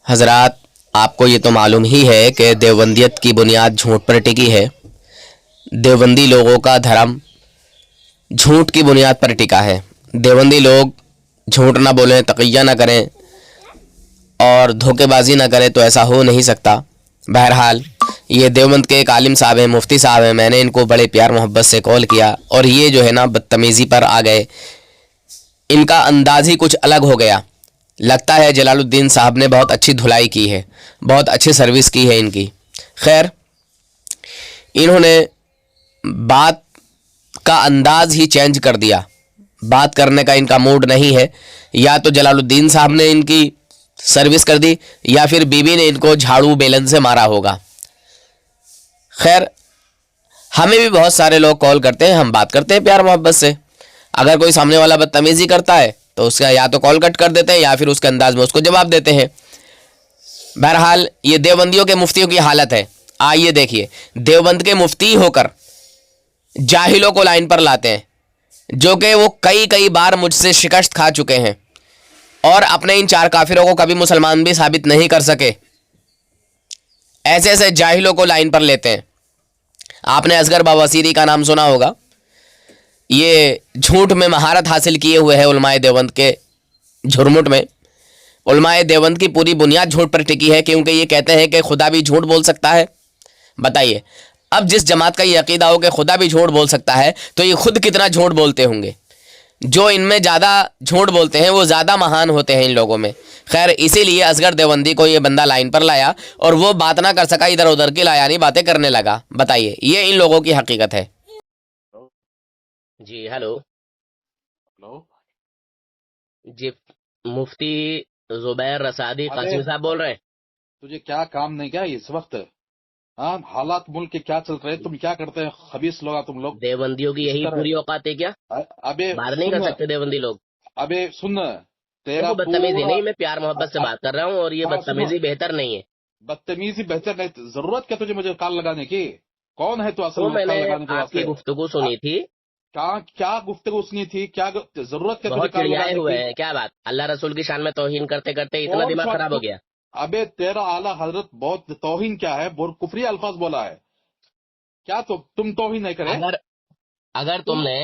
हजरात, आपको ये तो मालूम ही है कि देवबंदियत की बुनियाद झूठ पर टिकी है। देवबंदी लोगों का धर्म झूठ की बुनियाद पर टिका है। देवबंदी लोग झूठ ना बोलें, तक़िया ना करें और धोखेबाजी ना करें तो ऐसा हो नहीं सकता। बहरहाल, ये देवबंद के एक आलिम साहब हैं, मुफ्ती साहब हैं। मैंने इनको बड़े प्यार मोहब्बत से कॉल किया और ये जो है ना बदतमीज़ी पर आ गए। इनका अंदाज़ ही कुछ अलग हो गया। लगता है जलालुद्दीन साहब ने बहुत अच्छी धुलाई की है, बहुत अच्छी सर्विस की है इनकी। खैर, इन्होंने बात का अंदाज़ ही चेंज कर दिया। बात करने का इनका मूड नहीं है। या तो जलालुद्दीन साहब ने इनकी सर्विस कर दी या फिर बीबी ने इनको झाड़ू बेलन से मारा होगा। खैर, हमें भी बहुत सारे लोग कॉल करते हैं, हम बात करते हैं प्यार मोहब्बत से। अगर कोई सामने वाला बदतमीज़ी करता है तो उसका या तो कॉल कट कर देते हैं या फिर उसके अंदाज में उसको जवाब देते हैं। बहरहाल, ये देवबंदियों के मुफ्तियों की हालत है। आइए देखिए, देवबंद के मुफ्ती होकर जाहिलों को लाइन पर लाते हैं, जो कि वो कई कई बार मुझसे शिकस्त खा चुके हैं और अपने इन चार काफिरों को कभी मुसलमान भी साबित नहीं कर सके। ऐसे ऐसे जाहिलों को लाइन पर लेते हैं। आपने असगर बवासीरी का नाम सुना होगा। ये झूठ में महारत हासिल किए हुए है उलमाए देवबंद के झुरमुट में। उलमाए देवबंद की पूरी बुनियाद झूठ पर टिकी है, क्योंकि ये कहते हैं कि खुदा भी झूठ बोल सकता है। बताइए, अब जिस जमात का ये अकीदा हो कि खुदा भी झूठ बोल सकता है, तो ये खुद कितना झूठ बोलते होंगे। जो इनमें ज़्यादा झूठ बोलते हैं वो ज़्यादा महान होते हैं इन लोगों में। खैर, इसीलिए असगर देवबंदी को ये बंदा लाइन पर लाया और वो बात ना कर सका, इधर उधर की लायानी बातें करने लगा। बताइए, ये इन लोगों की हकीकत है। जी हेलो। हेलो। जी, मुफ्ती जुबैर रसादी अरे कासिम साहब बोल रहे हैं। तुझे क्या काम नहीं क्या इस वक्त? हाँ, हालात मुल्क के क्या चल रहे हैं, तुम क्या करते हैं? खबीस लोग तुम लोग देवबंदियों की इस यही तरह। पूरी औकात है क्या? अबे बात नहीं कर सुन, सकते देवबंदी लोग? अबे सुन, तेरा देखो, बदतमीजी पूरा नहीं, मैं प्यार मोहब्बत से बात कर रहा हूँ और ये हाँ सुनो, बदतमीजी बेहतर नहीं है। बदतमीजी बेहतर नहीं। जरूरत क्या तुझे मुझे कॉल लगाने की? कौन है तू असल तो में मैंने कॉल लगाने के आपकी वास्ते? गुफ्तगू आ, सुनी थी। क्या क्या गुफ्तगू सुनी थी? क्या जरूरत क्या तुझे बहुत कॉल चिड़ियाए लगाने हुए की? हैं, क्या बात? अल्लाह रसूल की शान में तौहीन करते करते इतना कौन दिमाग सा खराब हो गया? अबे तेरा आला हजरत बहुत तौहीन क्या है, बहुत कुफरी अल्फाज बोला है क्या? तो तुम तौहीन नहीं करे अगर अगर तुम? तुमने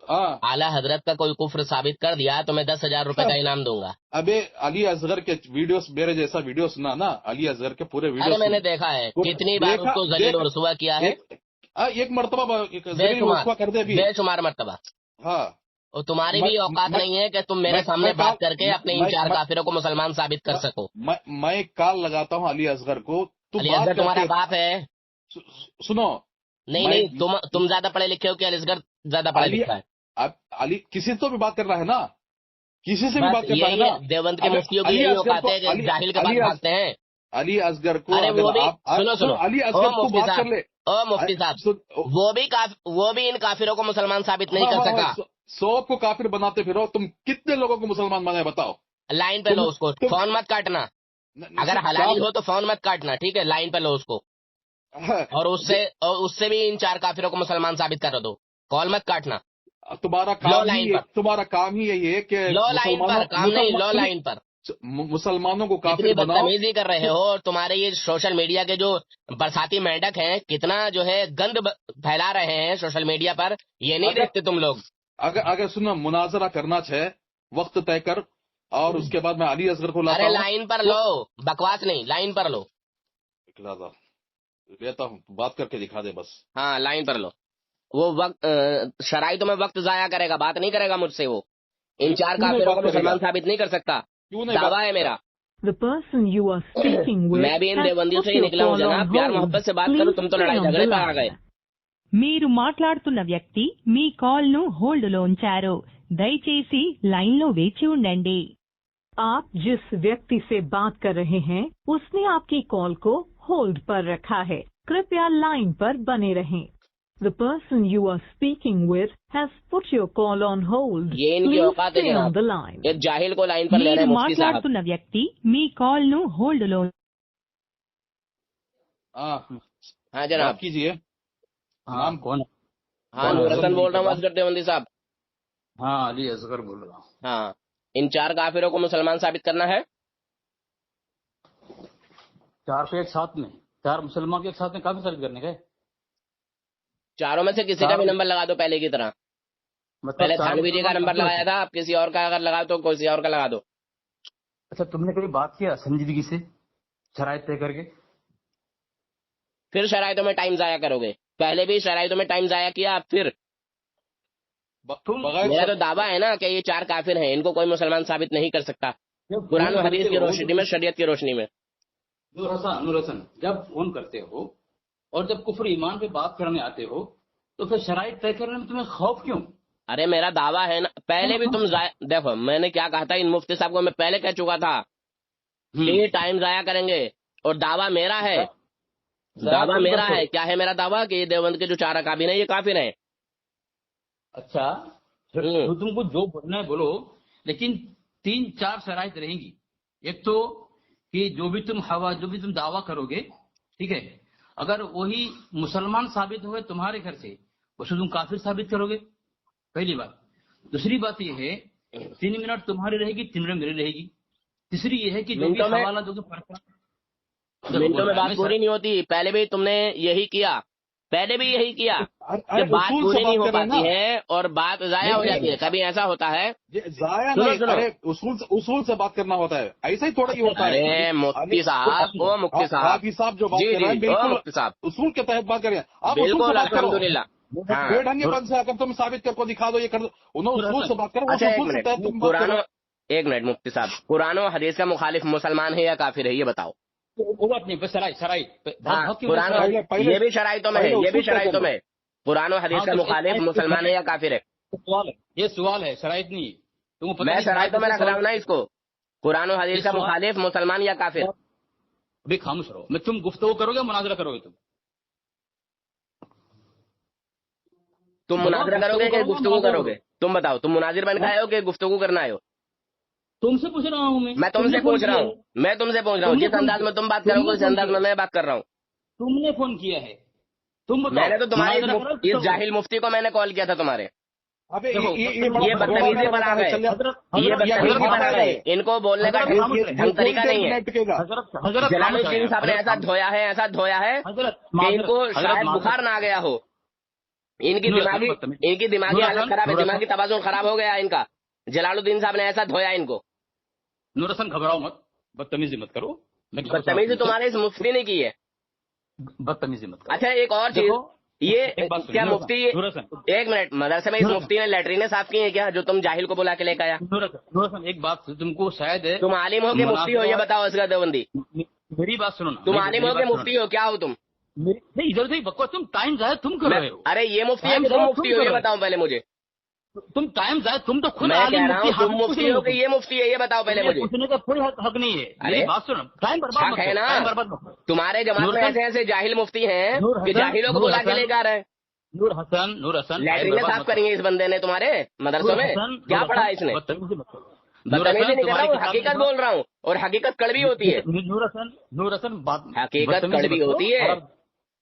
हाँ। आला हजरत का कोई कुफ्र साबित कर दिया तो मैं 10,000 रुपए का इनाम दूंगा। अबे अली असगर के वीडियोस, मेरे जैसा वीडियो सुना ना, अली असगर के पूरे वीडियो अरे सुन। मैंने देखा है, तो कितनी बार देखा उसको जलील देख और रुसवा किया है। एक मर्तबा एक जलील बेशुमार, रुसवा कर दे भी। बेशुमार मर्तबा। हाँ। और तुम्हारी मैं भी औकात मैं नहीं है कि तुम मेरे मैं सामने काल बात करके अपने इन चार काफिरों को मुसलमान साबित कर सको। मैं कॉल लगाता हूँ अली असगर को, तू अली बात असगर तुम्हारा करके बाप है? सुनो। नहीं मैं नहीं, तुम ज्यादा पढ़े लिखे हो कि अली असगर ज्यादा पढ़ा अली लिखा है? अली किसी से तो भी बात करना है ना, किसी से भी बस बात करना है यही ना। है, देवबंद के अबे मुफ्तियों की अली यही असगर औकात को है कि जाहिल के पास भागते हैं। अली असगर को अरे अगर वो भी, आप सुनो सुनो, सुनो, अली ओ असगर तू मुफ्ती बात कर साहब, ले। ओ मुफ्ती साहब, सुन, वो भी इन काफिरों को मुसलमान साबित नहीं हाँ कर हाँ हाँ, सका। सौ को काफिर बनाते फिरो। तुम कितने लोगों को मुसलमान बनाए बताओ? लाइन पे लो तुम उसको, तुम फोन मत काटना। अगर क्या हलाली हो तो फोन मत काटना, ठीक है? लाइन पे लो उसको हाँ, और उससे भी इन चार काफिरों को मुसलमान साबित कर दो। कॉल मत काटना। लो लाइन पर, तुम्हारा काम ही यही है कि लो लाइन पर, काम नहीं, लो लाइन पर। मुसलमानों को इतनी काफिर बनाओ। बदतमीजी कर रहे हो और तुम्हारे ये सोशल मीडिया के जो बरसाती मेंढक हैं, कितना जो है गंद फैला रहे हैं सोशल मीडिया पर, ये नहीं अगर देखते तुम लोग? अगर अगर सुनो, मुनाजरा करना है, वक्त तय कर और उसके बाद मैं अली असगर को लाता अरे हूँ। लाइन पर तो लो, बकवास नहीं, लाइन पर लो। लेता हूँ, बात करके दिखा दे बस। हाँ, लाइन पर लो। वो वक्त शराइतों में वक्त जाया करेगा, बात नहीं करेगा मुझसे वो। इन चार क्यों नहीं काफिरों बात को करेगा? मुसलमान साबित नहीं कर सकता। क्यों नहीं बात दावा है करेगा? मेरा। The person you are speaking with मैं भी इन has देवबंदियों से put ही your निकला हूँ call on जनाब, प्यार hold. मोहब्बत से बात करो, Please तुम तो stay लड़ाई on झगड़े the पर आ line. गए। మీరు మాట్లాడుతున్న వ్యక్తి మీ కాల్ ను హోల్డ్ లో ఉంచారు. దయచేసి లైన్ లో వేచి ఉండండి. आप जिस व्यक्ति से बात कर रहे हैं उसने आपकी कॉल को होल्ड पर रखा है. कृपया लाइन पर बने रहें. The person you are speaking with has put your call on hold. ये इनकी Please औकात है stay on जनाब। the line. एक जाहिल को लाइन पर ले रहे మీరు हैं मुफ्ती साहब। మాట్లాడుతున్న వ్యక్తి మీ కాల్ ను హోల్డ్ లో हाँ, हाँ बात जनाब। कीजिए। हाँ नाम कौन? हाँ, कौन है? नूरतन बोल रहा हूँ असगर देवबंदी साहब। हाँ अली असगर बोल रहा हूँ। हाँ, इन चार काफिरों को मुसलमान साबित करना है। चार पे एक साथ में, चार मुसलमान के एक साथ में काफिर साबित करने का है। चारों में से किसी का भी नंबर लगा दो पहले की तरह। मतलब पहले चार थानवी जी का मुसलमान नंबर काफिर लगाया होते हैं। था, अब किसी और का अगर लगाओ तो किसी और का लगा दो। अच्छा, तुमने कभी बात किया संजीदगी से शराइत तय करके? फिर शराइतों में टाइम जाया करोगे। पहले भी शराइतों में टाइम जाया किया, अब फिर बगैर मेरा तो दावा है ना कि ये चार काफिर हैं, इनको कोई मुसलमान साबित नहीं कर सकता, जब कुरान फोन और हदीस करते की हो, रोशनी में, शरीयत की रोशनी में। नूर हसन, जब फोन करते हो और जब कुफर ईमान पे बात करने आते हो तो फिर शराइत तय करने में तुम्हें खौफ क्यों? अरे मेरा दावा है ना, पहले भी तुम देखो मैंने क्या कहा था इन मुफ्ती साहब को, मैं पहले कह चुका था कि ये टाइम जाया करेंगे। और दावा मेरा है, दावा तुम मेरा करते हो। है। क्या है मेरा दावा? कि ये देवबंद के जो चार अकाबिर हैं ये काफिर हैं। अच्छा, तो तुमको जो बोलना है बोलो, लेकिन 3-4 शराइत रहेंगी। एक तो कि जो भी तुम दावा करोगे, ठीक है, अगर वही मुसलमान साबित हुए तुम्हारे घर से, उसे तुम काफिर साबित करोगे, पहली बात। दूसरी बात ये है 3 मिनट तुम्हारी रहेगी, 3 मिनट मेरी रहेगी। तीसरी ये है कि जो भी मिनटों में- हवाला दोगे मिनटों में बात पूरी नहीं होती। पहले भी तुमने यही किया, पहले भी यही किया कि बात उसूल पूरी से नहीं बात हो कर रहे हैं पाती ना। है और बात जाया हो जाती है। कभी ऐसा होता है, जाया सुनो, नहीं, सुनो। अरे उसूल से बात करना होता है, ऐसा ही थोड़ा ही होता है। अरे मुफ्ती साहब, ओ मुफ्ती साहब, हाफी साहब जो बात जी कर रहे हैं जी, ओ बिल्कुल मुफ्ती साहब, उसूल के तहत बात कर रहे हैं। आप उसूल से बिल्कुल बात करो, अल्हम्दुलिल्लाह। हाँ, बेढंगेपन से अगर तुम साबित करके दिखा दो, ये कर दो, उन्होंने उसूल से बात करो, उस अच्छा एक उसूल से मिनट, तहत तुम बात कुरान, करो। एक मिनट मुफ्ती साहब, कुरान और हदीस का मुखालिफ मुसलमान है या काफिर है, ये बताओ। वो बात नहीं, शराइत हाँ, कुरान और पहले- ये भी शराइतों में है, पहले ये भी उसूल तय शराइतों कर लो। में है। कुरान और हदीस हाँ, का तो मुखालिफ मुसलमान है या काफिर है? सवाल है, ये सवाल है, शराइत नहीं। तुमको पता मैं नहीं शराइतों में शराइत रख रहा हूँ ना इसको। कुरान और हदीस इस का सवाल- मुखालिफ मुसलमान या काफिर? अभी खामोश रहो। मैं तुम गुफ्तगू करोगे, मुनाजरा करोगे? तुम मुनाजरा करोगे कि गुफ्तगू करोगे? तुम बताओ, तुम मुनाजिर बन के आए हो कि गुफ्तगू करना आए हो? तुमसे पूछ रहा हूँ मैं तुमसे पूछ रहा हूँ, मैं तुमसे पूछ रहा हूँ। जिस अंदाज में तुम बात करोगे उस अंदाज में मैं बात कर रहा हूँ। तुमने फोन किया है, तुम बताओ। मैंने तो तुम्हारे मुनाजरा करो, इस जाहिल मुफ्ती को मैंने कॉल किया था तुम्हारे। अबे देखो, ये बदतमीजी पर आ गए, ये बदतमीजी पर आ गए। इनको बोलने का ढंग तरीका नहीं है। जलालुद्दीन साहब ने ऐसा धोया है, ऐसा धोया है कि इनको शायद बुखार ना आ गया हो। इनकी दिमागी हालत खराब है, दिमागी तवाज़ुन खराब हो गया इनका। जलालुद्दीन साहब ने ऐसा धोया इनको। नूरसन घबराओ मत, बदतमीजी मत करो। बदतमीजी तुम्हारे इस मुफ्ती ने की है। बदतमीजी मत करो। अच्छा एक और चीज, ये एक बात सुनो, क्या नूरसन, मुफ्ती, नूरसन, एक मिनट, मदरसे में इस मुफ्ती ने लैट्रीने साफ की है क्या, जो तुम जाहिल को बुला के लेकर आया? नूरसन, एक बात तुमको शायद है, तुम आलिम हो के मुफ्ती हो, ये बताओ असगर देवबंदी। मेरी बात सुनो ना। तुम आलिम हो के मुफ्ती हो, क्या हो तुम? नहीं, इधर से ही बकवास, तुम टाइम जाए तुम कर रहे हो। अरे ये मुफ्ती है कि तुम मुफ्ती हो, ये बताओ पहले मुझे। तुम टाइम जाए, तुम तो खुद मैं आलिम कह रहा हूँ तुम मुफ्ती मुफ्ती हो कि ये मुफ्ती है, ये बताओ पहले मुझे। पूछने का कोई हक नहीं है। अरे, मेरी बात सुनो, टाइम बर्बाद मत हक है करो, ना। टाइम बर्बाद मत करो। तुम्हारे जमात में नूरसन- ऐसे ऐसे जाहिल मुफ्ती हैं नूर कि हसन- जाहिलों को नूर बुला के हसन- लेकर आ रहे हैं। नूर हसन लैट्रीने साफ करी है इस बंदे ने तुम्हारे मदरसों में, क्या पढ़ा है इसने? बदतमीजी मत करो। बदतमीजी नहीं कर रहा हूँ, हकीकत बोल रहा हूँ, और हकीकत कड़वी होती है। नूर हसन बात, हकीकत बदतमीजी कड़वी मत करो। होती है। और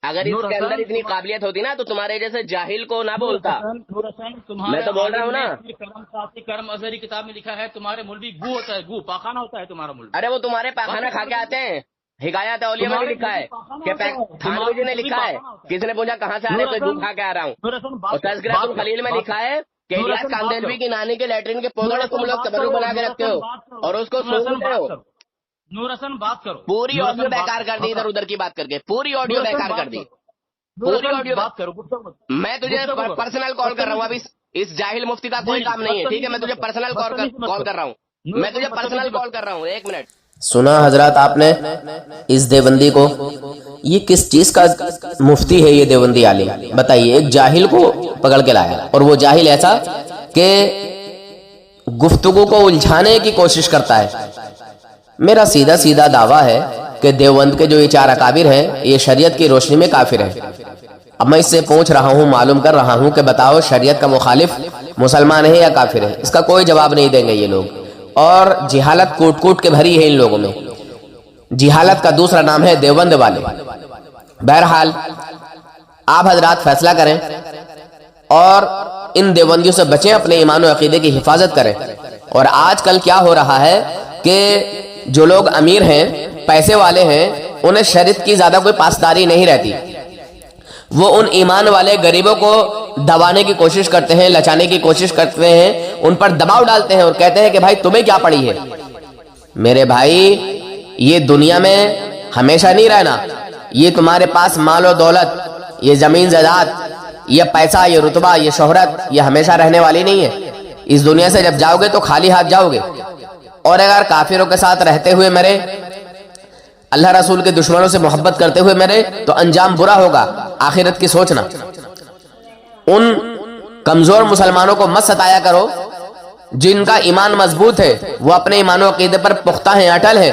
अगर नूर इसके हसन, अंदर इतनी काबिलियत होती ना तो तुम्हारे जैसे जाहिल को ना बोलता। नूर हसन, तुम्हारे मैं तो बोल रहा हूँ ना। करम अजहरी किताब में लिखा है, तुम्हारे मुल्वी गू होता है, गू पाखाना होता है तुम्हारा मुल्वी। अरे वो तुम्हारे पाखाना खा के आते हैं। हिकायत औलिया में भी लिखा है कि थानवी जी ने लिखा है, किसने पूछा कहाँ से आ रहे, कोई दूध खा के आ रहा हूँ। और तज़किरातुल खलील में लिखा है कि इलियास कांदेलवी की नानी के लैट्रिन के पौधे तुम लोग तबर्रुक बना के रखते हो और उसको सूंघते हो। नूर हसन बात करो। पूरी ऑडियो बेकार कर दी, इधर उधर की बात करके पूरी ऑडियो बेकार कर दी, पूरी ऑडियो बात करो। मैं तुझे पर्सनल कॉल कर रहा हूँ। अभी इस जाहिल मुफ्ती का कोई काम नहीं है, ठीक है? मैं तुझे पर्सनल कॉल कर रहा हूँ, मैं तुझे पर्सनल कॉल कर रहा हूँ। एक मिनट सुना हजरत आपने इस देवबंदी को, ये किस चीज का मुफ्ती है ये देवबंदी आलिम? बताइए। एक जाहिल को पकड़ के लाया और वो जाहिल ऐसा कि गुफ्तगू को उलझाने की कोशिश करता है। मेरा सीधा सीधा दावा है कि देवबंद के जो ये चार अकाबिर हैं ये शरीयत की रोशनी में काफिर हैं। अब मैं इससे पूछ रहा हूँ, मालूम कर रहा हूँ कि बताओ शरीयत का मुखालिफ मुसलमान है या काफिर है? इसका कोई जवाब नहीं देंगे ये लोग। और जिहालत कूट कूट के भरी है इन लोगों में। जिहालत का दूसरा नाम है देवबंद वाले। बहरहाल आप हजरात फैसला करें और इन देवबंदियों से बचें, अपने ईमान और अकीदे की हिफाजत करें। और आजकल क्या हो रहा है कि जो लोग अमीर हैं, पैसे वाले हैं, انہیں شریعت کی زیادہ کوئی پاسداری نہیں رہتی. وہ ان ایمان والے غریبوں کو دبانے کی کوشش کرتے ہیں, لچانے کی کوشش کرتے ہیں, ان پر دباؤ ڈالتے ہیں اور کہتے ہیں کہ بھائی تمہیں کیا پڑی ہے. میرے بھائی یہ دنیا میں ہمیشہ نہیں رہنا. یہ تمہارے پاس مال و دولت, یہ زمین زائداد, یہ پیسہ, یہ رتبہ, یہ شہرت, یہ ہمیشہ رہنے والی نہیں ہے. اس دنیا سے جب جاؤ گے تو خالی ہاتھ جاؤ گے. اور اگر کافروں کے ساتھ رہتے ہوئے مرے, اللہ رسول کے دشمنوں سے محبت کرتے ہوئے مرے, تو انجام برا ہوگا. آخرت کی سوچنا. ان کمزور مسلمانوں کو مت ستایا کرو جن کا ایمان مضبوط ہے, وہ اپنے ایمان و عقیدے پر پختہ ہیں, اٹل ہیں,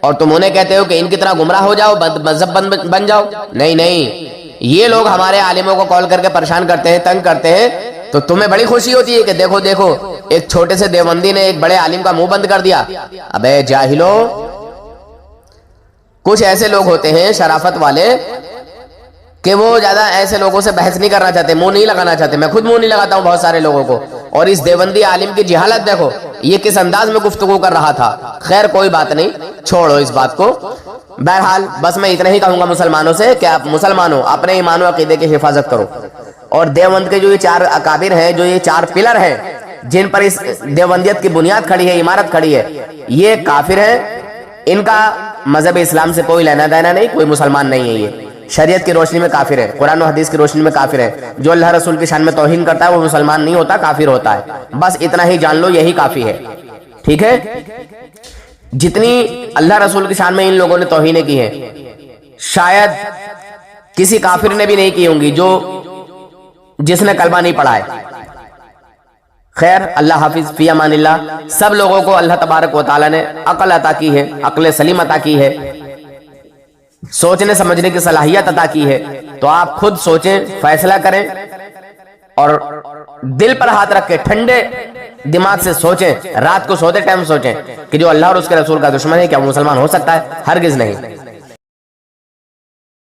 اور تم انہیں کہتے ہو کہ ان کی طرح گمراہ ہو جاؤ, مذہب بن جاؤ. نہیں نہیں, یہ لوگ ہمارے عالموں کو کال کر کے پریشان کرتے ہیں, تنگ کرتے ہیں, تو تمہیں بڑی خوشی ہوتی ہے کہ دیکھو دیکھو ایک چھوٹے سے دیوبندی نے ایک بڑے عالم کا منہ بند کر دیا. ابے جاہلو, کچھ ایسے لوگ ہوتے ہیں شرافت والے کہ وہ زیادہ ایسے لوگوں سے بحث نہیں کرنا چاہتے, منہ نہیں لگانا چاہتے. میں خود منہ نہیں لگاتا ہوں بہت سارے لوگوں کو. اور اس دیوبندی عالم کی جہالت دیکھو, یہ کس انداز میں گفتگو کر رہا تھا. خیر کوئی بات نہیں, چھوڑو اس بات کو. بہرحال بس میں اتنا ہی کہوں گا مسلمانوں سے کہ آپ مسلمانوں اپنے ایمان و عقیدے کی حفاظت کرو. اور دیوبند کے جو یہ 4 اکابر ہیں, جو یہ 4 پلر ہیں جن پر اس دیوبندیت کی بنیاد کھڑی ہے, عمارت کھڑی ہے, یہ کافر ہیں. ان کا مذہب اسلام سے کوئی لینا دینا نہیں, کوئی مسلمان نہیں ہے. یہ شریعت کی روشنی میں کافر ہے, قرآن و حدیث کی روشنی میں کافر ہے. جو اللہ رسول کی شان میں توہین کرتا ہے وہ مسلمان نہیں ہوتا, کافر ہوتا ہے. بس اتنا ہی جان لو, یہی کافی ہے. ٹھیک ہے. جتنی اللہ رسول کی شان میں ان لوگوں نے توہینیں کی ہیں, شاید کسی کافر نے بھی نہیں کی ہوں گی جس نے کلمہ نہیں پڑھا ہے. خیر, اللہ حافظ, فی امان اللہ. سب لوگوں کو اللہ تبارک و تعالی نے عقل عطا کی ہے, عقل سلیم عطا کی ہے, سوچنے سمجھنے کی صلاحیت عطا کی ہے. تو آپ خود سوچیں, فیصلہ کریں, اور دل پر ہاتھ رکھ کے ٹھنڈے دماغ سے سوچیں. رات کو سوتے ٹائم سوچیں کہ جو اللہ اور اس کے رسول کا دشمن ہے کیا وہ مسلمان ہو سکتا ہے؟ ہرگز نہیں.